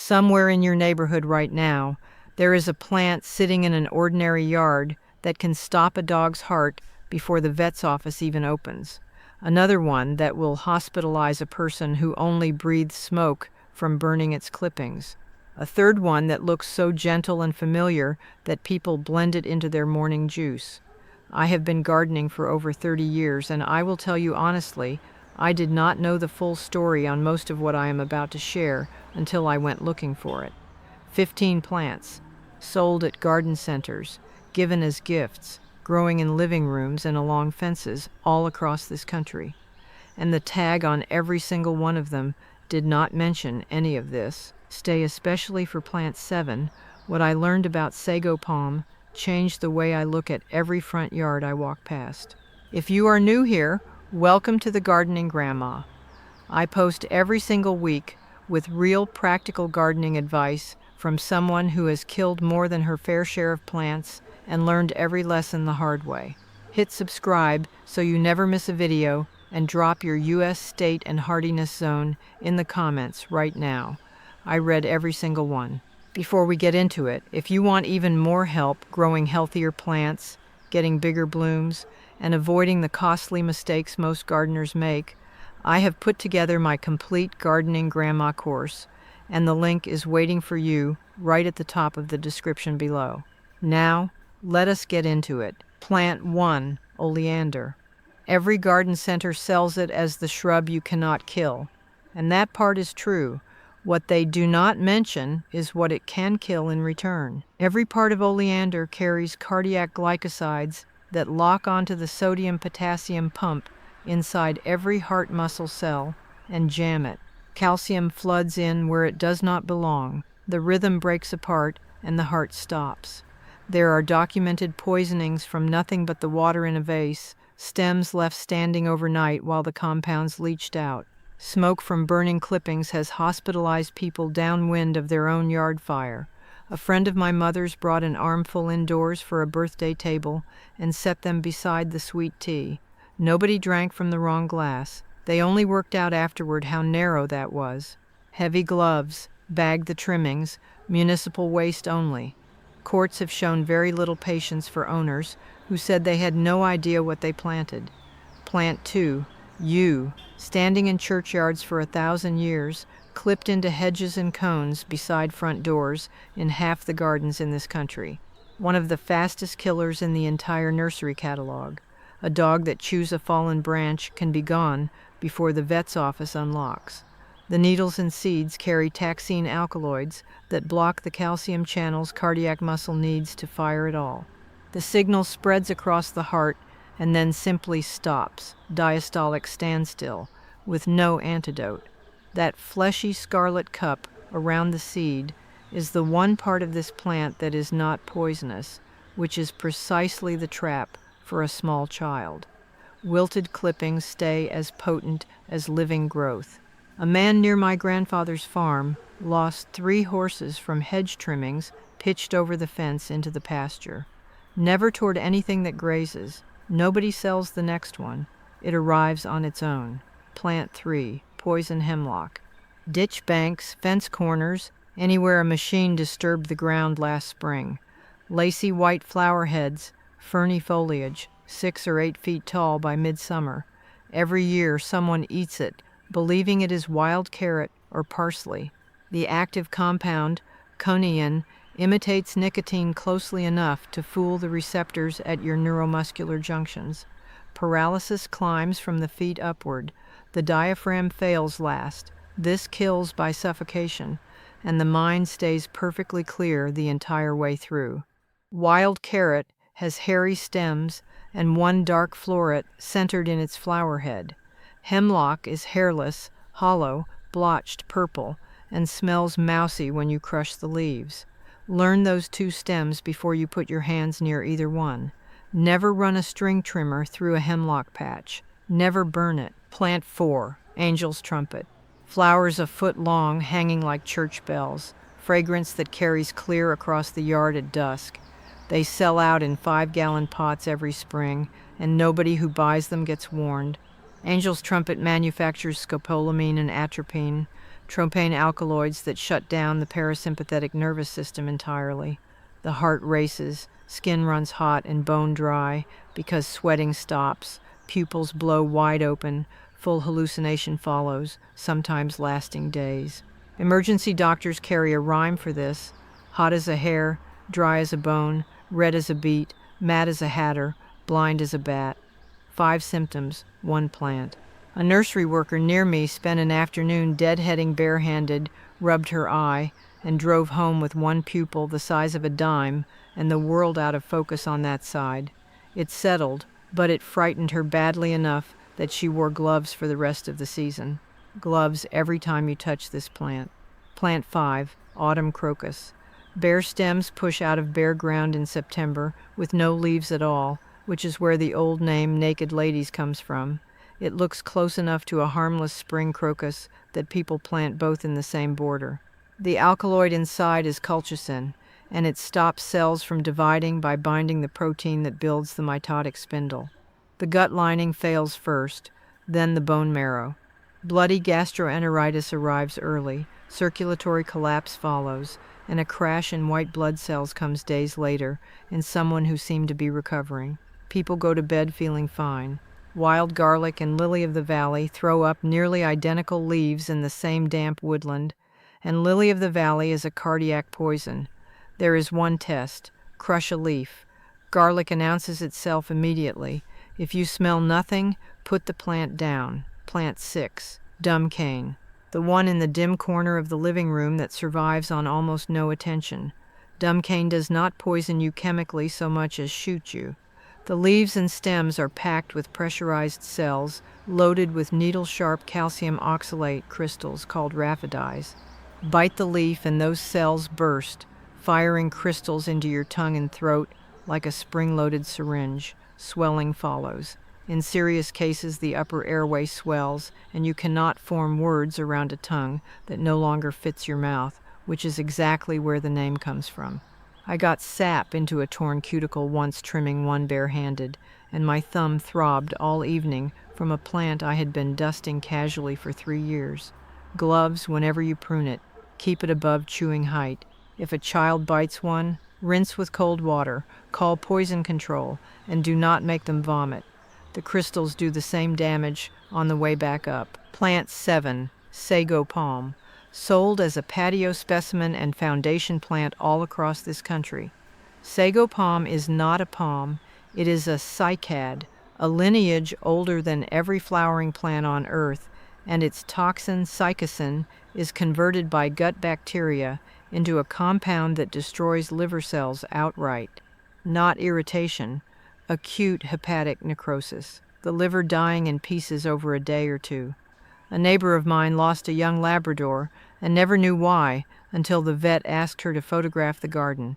Somewhere in your neighborhood right now, there is a plant sitting in an ordinary yard that can stop a dog's heart before the vet's office even opens. Another one that will hospitalize a person who only breathes smoke from burning its clippings. A third one that looks so gentle and familiar that people blend it into their morning juice. I have been gardening for over 30 years, and I will tell you honestly, I did not know the full story on most of what I am about to share until I went looking for it. 15 plants, sold at garden centers, given as gifts, growing in living rooms and along fences all across this country. And the tag on every single one of them did not mention any of this. Stay especially for plant 7, what I learned about sago palm changed the way I look at every front yard I walk past. If you are new here, welcome to the Gardening Grandma. I post every single week with real practical gardening advice from someone who has killed more than her fair share of plants and learned every lesson the hard way. Hit subscribe so you never miss a video, and drop your U.S. state and hardiness zone in the comments right now. I read every single one. Before we get into it, if you want even more help growing healthier plants, getting bigger blooms, and avoiding the costly mistakes most gardeners make, I have put together my complete Gardening Grandma course, and the link is waiting for you right at the top of the description below. Now, let us get into it. Plant 1, Oleander. Every garden center sells it as the shrub you cannot kill, and that part is true. What they do not mention is what it can kill in return. Every part of oleander carries cardiac glycosides that lock onto the sodium-potassium pump inside every heart muscle cell and jam it. Calcium floods in where it does not belong. The rhythm breaks apart and the heart stops. There are documented poisonings from nothing but the water in a vase, stems left standing overnight while the compounds leached out. Smoke from burning clippings has hospitalized people downwind of their own yard fire. A friend of my mother's brought an armful indoors for a birthday table and set them beside the sweet tea. Nobody drank from the wrong glass. They only worked out afterward how narrow that was. Heavy gloves, bagged the trimmings, municipal waste only. Courts have shown very little patience for owners who said they had no idea what they planted. Plant 2, yew, standing in churchyards for 1,000 years, clipped into hedges and cones beside front doors in half the gardens in this country. One of the fastest killers in the entire nursery catalog. A dog that chews a fallen branch can be gone before the vet's office unlocks. The needles and seeds carry taxine alkaloids that block the calcium channels cardiac muscle needs to fire it all. The signal spreads across the heart and then simply stops, diastolic standstill, with no antidote. That fleshy scarlet cup around the seed is the one part of this plant that is not poisonous, which is precisely the trap for a small child. Wilted clippings stay as potent as living growth. A man near my grandfather's farm lost 3 horses from hedge trimmings pitched over the fence into the pasture. Never toward anything that grazes. Nobody sells the next one. It arrives on its own. Plant 3, Poison Hemlock. Ditch banks, fence corners, anywhere a machine disturbed the ground last spring. Lacy white flower heads, ferny foliage, 6 or 8 feet tall by midsummer. Every year someone eats it, believing it is wild carrot or parsley. The active compound, conein, imitates nicotine closely enough to fool the receptors at your neuromuscular junctions. Paralysis climbs from the feet upward. The diaphragm fails last. This kills by suffocation, and the mind stays perfectly clear the entire way through. Wild carrot has hairy stems and one dark floret centered in its flower head. Hemlock is hairless, hollow, blotched purple, and smells mousy when you crush the leaves. Learn those 2 stems before you put your hands near either one. Never run a string trimmer through a hemlock patch. Never burn it. Plant 4, Angel's Trumpet. Flowers a foot long, hanging like church bells. Fragrance that carries clear across the yard at dusk. They sell out in 5-gallon pots every spring, and nobody who buys them gets warned. Angel's Trumpet manufactures scopolamine and atropine, tropane alkaloids that shut down the parasympathetic nervous system entirely. The heart races, skin runs hot and bone dry because sweating stops, pupils blow wide open, full hallucination follows, sometimes lasting days. Emergency doctors carry a rhyme for this: hot as a hare, dry as a bone, red as a beet, mad as a hatter, blind as a bat. 5 symptoms, 1 plant. A nursery worker near me spent an afternoon deadheading barehanded, rubbed her eye, and drove home with one pupil the size of a dime and the world out of focus on that side. It settled, but it frightened her badly enough that she wore gloves for the rest of the season. Gloves every time you touch this plant. Plant 5, autumn crocus. Bare stems push out of bare ground in September with no leaves at all, which is where the old name naked ladies comes from. It looks close enough to a harmless spring crocus that people plant both in the same border. The alkaloid inside is colchicine, and it stops cells from dividing by binding the protein that builds the mitotic spindle. The gut lining fails first, then the bone marrow. Bloody gastroenteritis arrives early, circulatory collapse follows, and a crash in white blood cells comes days later in someone who seemed to be recovering. People go to bed feeling fine. Wild garlic and lily of the valley throw up nearly identical leaves in the same damp woodland, and lily of the valley is a cardiac poison. There is one test: crush a leaf. Garlic announces itself immediately. If you smell nothing, put the plant down. Plant 6, dumb cane. The one in the dim corner of the living room that survives on almost no attention. Dumb cane does not poison you chemically so much as shoot you. The leaves and stems are packed with pressurized cells, loaded with needle-sharp calcium oxalate crystals called rhaphides. Bite the leaf and those cells burst, firing crystals into your tongue and throat like a spring-loaded syringe. Swelling follows. In serious cases, the upper airway swells, and you cannot form words around a tongue that no longer fits your mouth, which is exactly where the name comes from. I got sap into a torn cuticle once trimming one barehanded, and my thumb throbbed all evening from a plant I had been dusting casually for 3 years. Gloves whenever you prune it. Keep it above chewing height. If a child bites one, rinse with cold water, call poison control, and do not make them vomit. The crystals do the same damage on the way back up. Plant 7, sago palm. Sold as a patio specimen and foundation plant all across this country. Sago palm is not a palm, it is a cycad, a lineage older than every flowering plant on earth, and its toxin psychocin is converted by gut bacteria into a compound that destroys liver cells outright. Not irritation, acute hepatic necrosis, the liver dying in pieces over a day or two. A neighbor of mine lost a young Labrador and never knew why until the vet asked her to photograph the garden.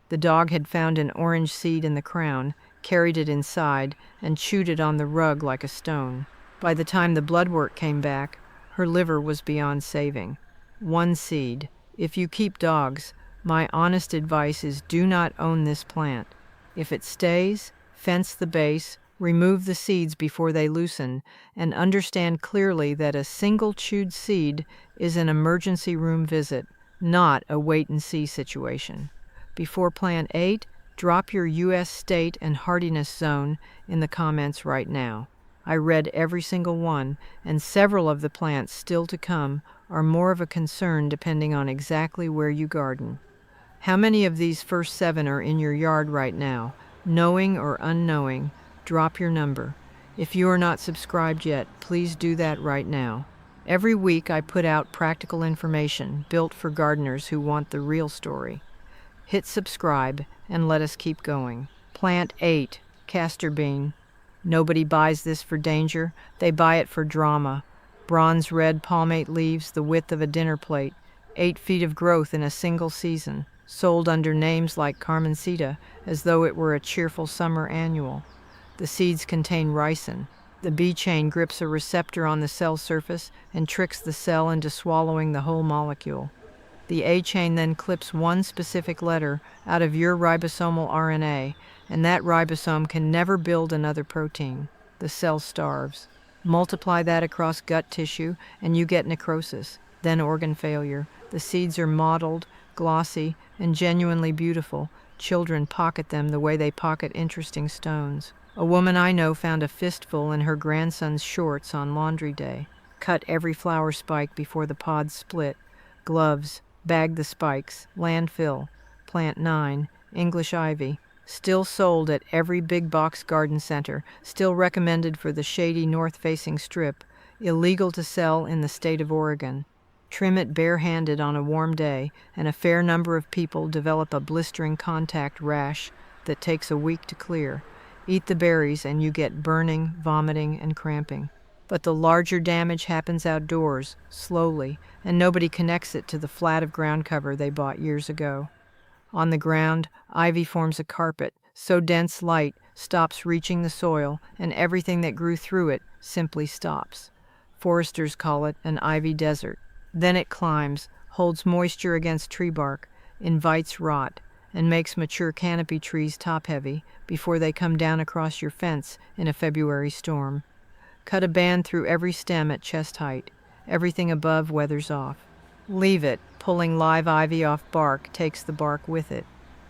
The dog had found an orange seed in the crown, carried it inside, and chewed it on the rug like a stone. By the time the blood work came back, her liver was beyond saving. 1 seed. If you keep dogs, my honest advice is do not own this plant. If it stays, fence the base, remove the seeds before they loosen, and understand clearly that a single chewed seed is an emergency room visit, not a wait-and-see situation. Before plant 8, drop your U.S. state and hardiness zone in the comments right now. I read every single one, and several of the plants still to come are more of a concern depending on exactly where you garden. How many of these first 7 are in your yard right now? Knowing or unknowing, drop your number. If you are not subscribed yet, please do that right now. Every week I put out practical information built for gardeners who want the real story. Hit subscribe and let us keep going. Plant 8, castor bean. Nobody buys this for danger, they buy it for drama. Bronze red palmate leaves the width of a dinner plate, 8 feet of growth in a single season, sold under names like Carmencita as though it were a cheerful summer annual. The seeds contain ricin. The B chain grips a receptor on the cell surface and tricks the cell into swallowing the whole molecule. The A chain then clips one specific letter out of your ribosomal RNA, and that ribosome can never build another protein. The cell starves. Multiply that across gut tissue, and you get necrosis. then organ failure. The seeds are mottled, glossy, and genuinely beautiful. Children pocket them the way they pocket interesting stones. A woman I know found a fistful in her grandson's shorts on laundry day. Cut every flower spike before the pods split. Gloves, bagged the spikes, landfill. Plant 9, English ivy. Still sold at every big box garden center, still recommended for the shady north-facing strip, illegal to sell in the state of Oregon. Trim it barehanded on a warm day, and a fair number of people develop a blistering contact rash that takes a week to clear. Eat the berries and you get burning, vomiting, and cramping. But the larger damage happens outdoors, slowly, and nobody connects it to the flat of ground cover they bought years ago. On the ground, ivy forms a carpet, so dense light stops reaching the soil, and everything that grew through it simply stops. Foresters call it an ivy desert. Then it climbs, holds moisture against tree bark, invites rot, and makes mature canopy trees top-heavy before they come down across your fence in a February storm. Cut a band through every stem at chest height. Everything above weathers off. Leave it. Pulling live ivy off bark takes the bark with it.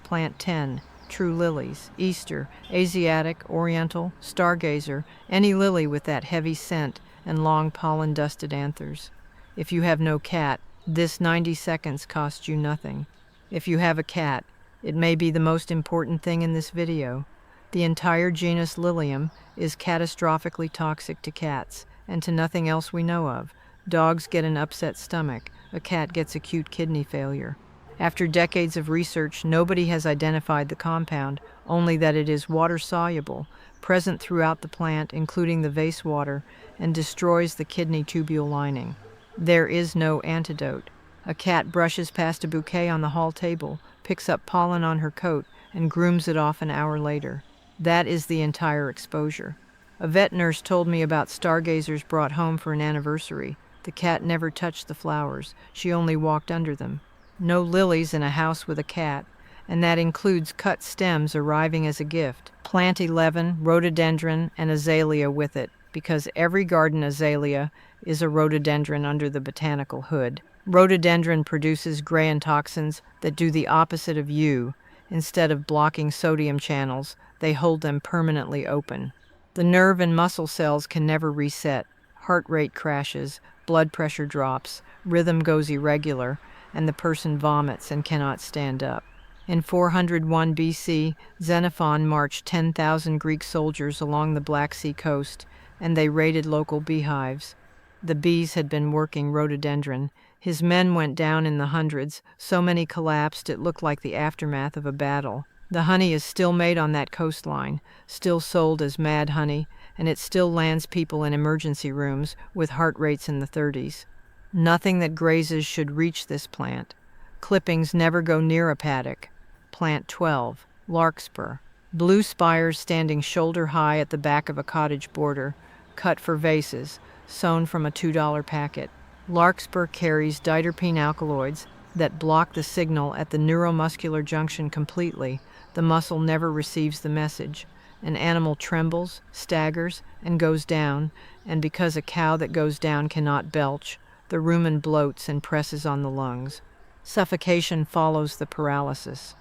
Plant 10, true lilies, Easter, Asiatic, Oriental, Stargazer, any lily with that heavy scent and long pollen-dusted anthers. If you have no cat, this 90 seconds costs you nothing. If you have a cat, it may be the most important thing in this video. The entire genus Lilium is catastrophically toxic to cats and to nothing else we know of. Dogs get an upset stomach. A cat gets acute kidney failure. After decades of research, nobody has identified the compound, only that it is water-soluble, present throughout the plant, including the vase water, and destroys the kidney tubule lining. There is no antidote. A cat brushes past a bouquet on the hall table, picks up pollen on her coat, and grooms it off an hour later. That is the entire exposure. A vet nurse told me about stargazers brought home for an anniversary. The cat never touched the flowers. She only walked under them. No lilies in a house with a cat, and that includes cut stems arriving as a gift. Plant 11, rhododendron, and azalea with it, because every garden azalea is a rhododendron under the botanical hood. Rhododendron produces grain toxins that do the opposite of you. Instead of blocking sodium channels, they hold them permanently open. The nerve and muscle cells can never reset. Heart rate crashes, blood pressure drops, rhythm goes irregular, and the person vomits and cannot stand up. In 401 BC, Xenophon marched 10,000 Greek soldiers along the Black Sea coast, and they raided local beehives. The bees had been working rhododendron. His men went down in the hundreds, so many collapsed it looked like the aftermath of a battle. The honey is still made on that coastline, still sold as mad honey, and it still lands people in emergency rooms with heart rates in the 30s. Nothing that grazes should reach this plant. Clippings never go near a paddock. Plant 12, larkspur. Blue spires standing shoulder high at the back of a cottage border, cut for vases, sewn from a $2 packet. Larkspur carries diterpene alkaloids that block the signal at the neuromuscular junction completely. The muscle never receives the message. An animal trembles, staggers, and goes down, and because a cow that goes down cannot belch, the rumen bloats and presses on the lungs. Suffocation follows the paralysis.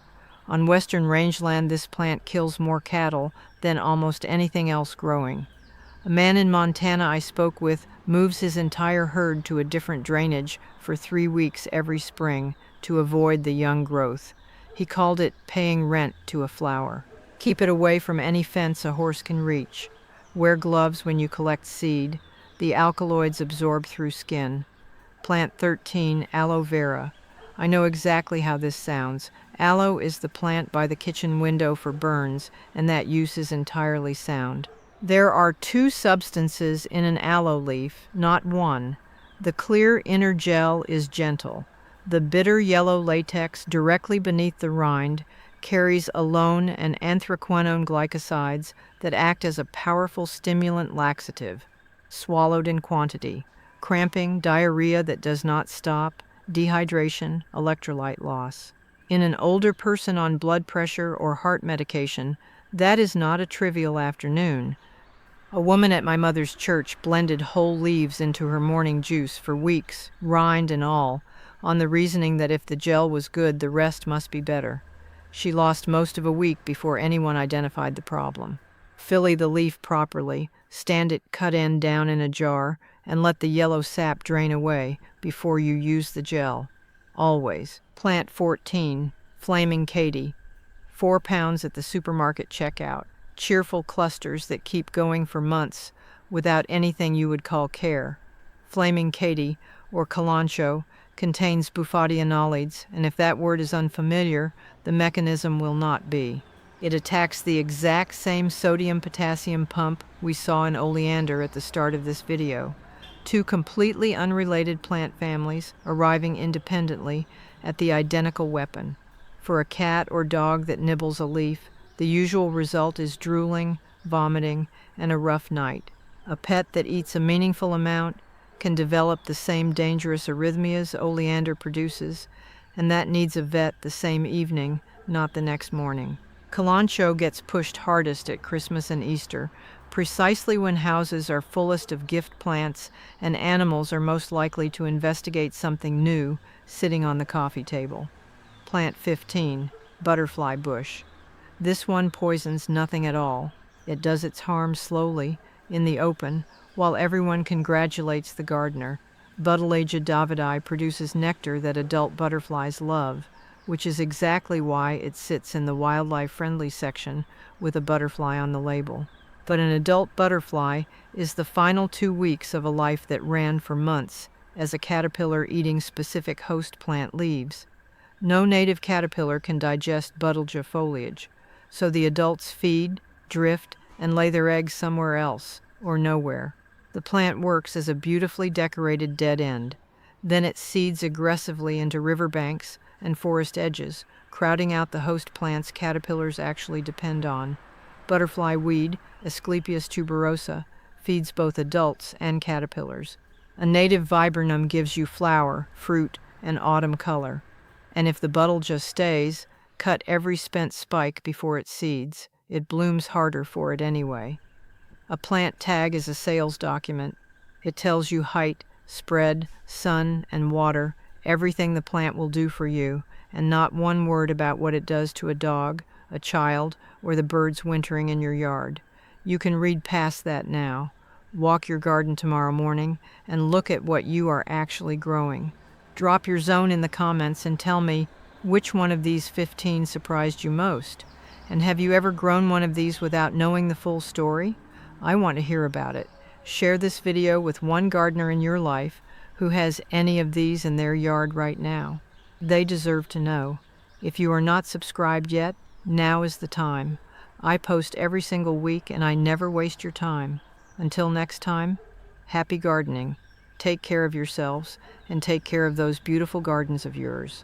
On western rangeland, this plant kills more cattle than almost anything else growing. A man in Montana I spoke with moves his entire herd to a different drainage for 3 weeks every spring to avoid the young growth. He called it paying rent to a flower. Keep it away from any fence a horse can reach. Wear gloves when you collect seed. The alkaloids absorb through skin. Plant 13, aloe vera. I know exactly how this sounds. Aloe is the plant by the kitchen window for burns, and that use is entirely sound. There are 2 substances in an aloe leaf, not one. The clear inner gel is gentle. The bitter yellow latex directly beneath the rind carries alone and anthraquinone glycosides that act as a powerful stimulant laxative, swallowed in quantity. Cramping, diarrhea that does not stop, dehydration, electrolyte loss. In an older person on blood pressure or heart medication, that is not a trivial afternoon. A woman at my mother's church blended whole leaves into her morning juice for weeks, rind and all, on the reasoning that if the gel was good, the rest must be better. She lost most of a week before anyone identified the problem. Filly the leaf properly, stand it cut end down in a jar, and let the yellow sap drain away before you use the gel. Always. Plant 14, Flaming Katy. 4 pounds at the supermarket checkout. Cheerful clusters that keep going for months without anything you would call care. Flaming Katy, or Kalanchoe, contains bufadienolides, and if that word is unfamiliar, the mechanism will not be. It attacks the exact same sodium-potassium pump we saw in Oleander at the start of this video. 2 completely unrelated plant families arriving independently at the identical weapon. For a cat or dog that nibbles a leaf, the usual result is drooling, vomiting, and a rough night. A pet that eats a meaningful amount can develop the same dangerous arrhythmias Oleander produces, and that needs a vet the same evening, not the next morning. Kalanchoe gets pushed hardest at Christmas and Easter, precisely when houses are fullest of gift plants and animals are most likely to investigate something new sitting on the coffee table. Plant 15, Butterfly Bush. This one poisons nothing at all. It does its harm slowly, in the open, while everyone congratulates the gardener. Buddleia davidi produces nectar that adult butterflies love, which is exactly why it sits in the wildlife-friendly section with a butterfly on the label. But an adult butterfly is the final 2 weeks of a life that ran for months as a caterpillar eating specific host plant leaves. No native caterpillar can digest Buddleia foliage, so the adults feed, drift, and lay their eggs somewhere else, or nowhere. The plant works as a beautifully decorated dead end. Then it seeds aggressively into riverbanks and forest edges, crowding out the host plants caterpillars actually depend on. Butterfly weed, Asclepias tuberosa, feeds both adults and caterpillars. A native viburnum gives you flower, fruit, and autumn color. And if the Buddleia stays, cut every spent spike before it seeds. It blooms harder for it anyway. A plant tag is a sales document. It tells you height, spread, sun, and water, everything the plant will do for you, and not one word about what it does to a dog, a child, or the birds wintering in your yard. You can read past that now. Walk your garden tomorrow morning and look at what you are actually growing. Drop your zone in the comments and tell me which one of these 15 surprised you most. And have you ever grown one of these without knowing the full story? I want to hear about it. Share this video with one gardener in your life who has any of these in their yard right now. They deserve to know. If you are not subscribed yet, now is the time. I post every single week and I never waste your time. Until next time, happy gardening. Take care of yourselves and take care of those beautiful gardens of yours.